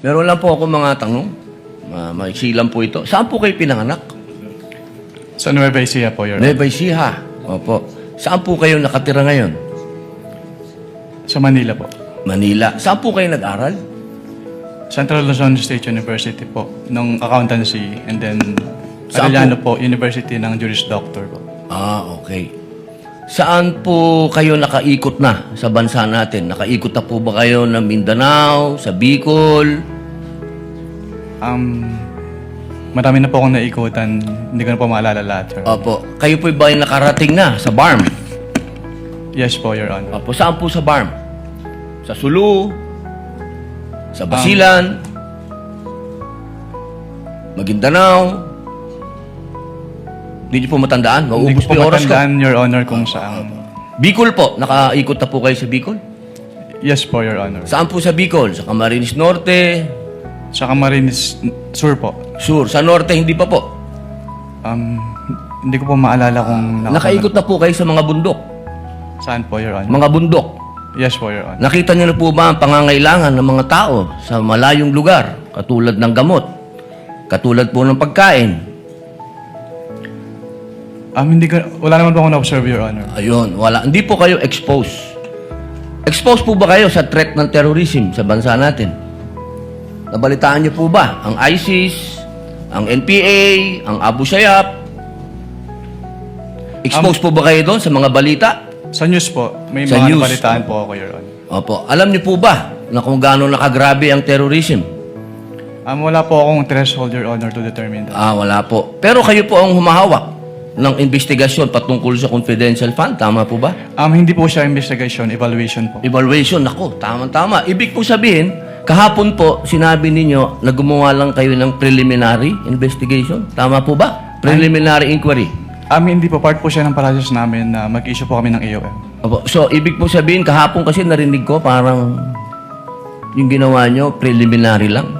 Meron lang po ako mga tanong. Maiksi lang po ito. Saan po kayo pinanganak? Sa Nueva Ecija po, Your Honor. Nueva Ecija. Opo. Saan po kayo nakatira ngayon? Sa Manila po. Manila. Saan po kayo nag-aral? Central Luzon State University po, ng accountancy, and then Saan Arellano po, University ng Juris Doctor po. Okay. Saan po kayo nakaikot na sa bansa natin? Nakaikot na po ba kayo ng Mindanao, sa Bicol? Marami na po akong naikutan, hindi ko na po maalala lahat, Your Honor. Opo. Kayo po ba yung nakarating na sa BARM? Yes po, Your Honor. Opo. Saan po sa BARM? Sa Sulu? Sa Basilan? Maguindanao? Hindi niyo po matandaan? Hindi Mauubos ko po po yung oras ko. matandaan, Your Honor, kung saan. Bicol po. Nakaikot na po kayo sa Bicol? Yes po, Your Honor. Saan po sa Bicol? Sa Camarines Norte? Sa Camarines Sur po. Sur. Sa Norte, hindi pa po. Hindi ko po maalala kung Nakaikot na po kayo sa mga bundok. saan po, Your Honor. Mga bundok. Yes po, Your Honor. Nakita niyo na po ba ang pangangailangan ng mga tao sa malayong lugar? Katulad ng gamot. Katulad po ng pagkain. Wala naman po akong na-observe, Your Honor. Ayun, wala. Hindi po kayo exposed. Exposed po ba kayo sa threat ng terrorism sa bansa natin? Nabalitaan niyo po ba ang ISIS, ang NPA, ang Abu Sayyaf? Exposed po ba kayo doon sa mga balita? Sa news po, may Sa mga news. nabalitaan po ako, Your Honor. Opo. Alam niyo po ba na kung gaano nakagrabe ang terrorism? Wala po akong threshold, Your Honor, to determine that. Wala po. Pero kayo po ang humahawak ng investigasyon patungkol sa confidential fund. Tama po ba? Hindi po siya investigation, evaluation po. Evaluation. Ako, tama-tama. Ibig po sabihin, kahapon po, sinabi ninyo na gumawa lang kayo ng preliminary investigation. Tama po ba? Preliminary inquiry. Hindi po, part po siya ng process namin na mag-issue po kami ng AOM. Opo. So, ibig po sabihin, kahapon kasi narinig ko parang yung ginawa nyo, preliminary lang.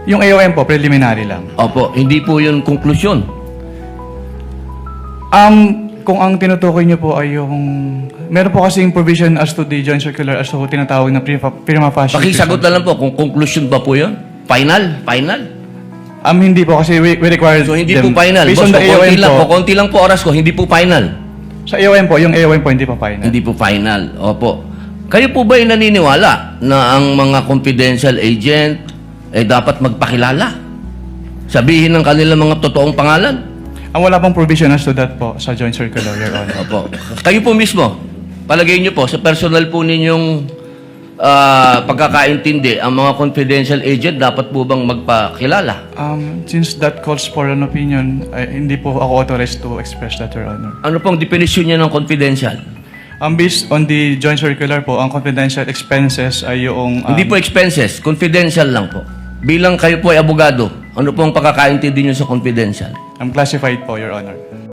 Yung AOM po, preliminary lang. Opo. Hindi po yun konklusyon. Kung ang tinutukoy niyo po ay yung... Meron po kasing provision as to the joint circular as to tinatawag na prima facie. Pakisagot na lang po kung conclusion ba po yun? Final? Hindi po kasi we required So, hindi them. po final. Based Boss, on the AOM po. konti lang po oras ko, hindi po final. Sa AOM po, yung AOM po hindi po final. Hindi po final. Opo. Kayo po ba ay naniniwala na ang mga confidential agent ay dapat magpakilala? Sabihin ng kanilang mga totoong pangalan? Wala pong provision as to that po sa joint circular, Your Honor. Opo. Kayo po mismo, palagay niyo po, sa personal po ninyong pagkakaintindi, ang mga confidential agent dapat po bang magpakilala? Since that calls for an opinion, hindi po ako authorized to express that, Your Honor. Ano pong definition niya ng confidential? Based on the joint circular po, ang confidential expenses ay yung... Hindi po expenses, confidential lang po. Bilang kayo po ay abogado, ano pong pagkakaintindi niyo sa confidential? Classified po, Your Honor.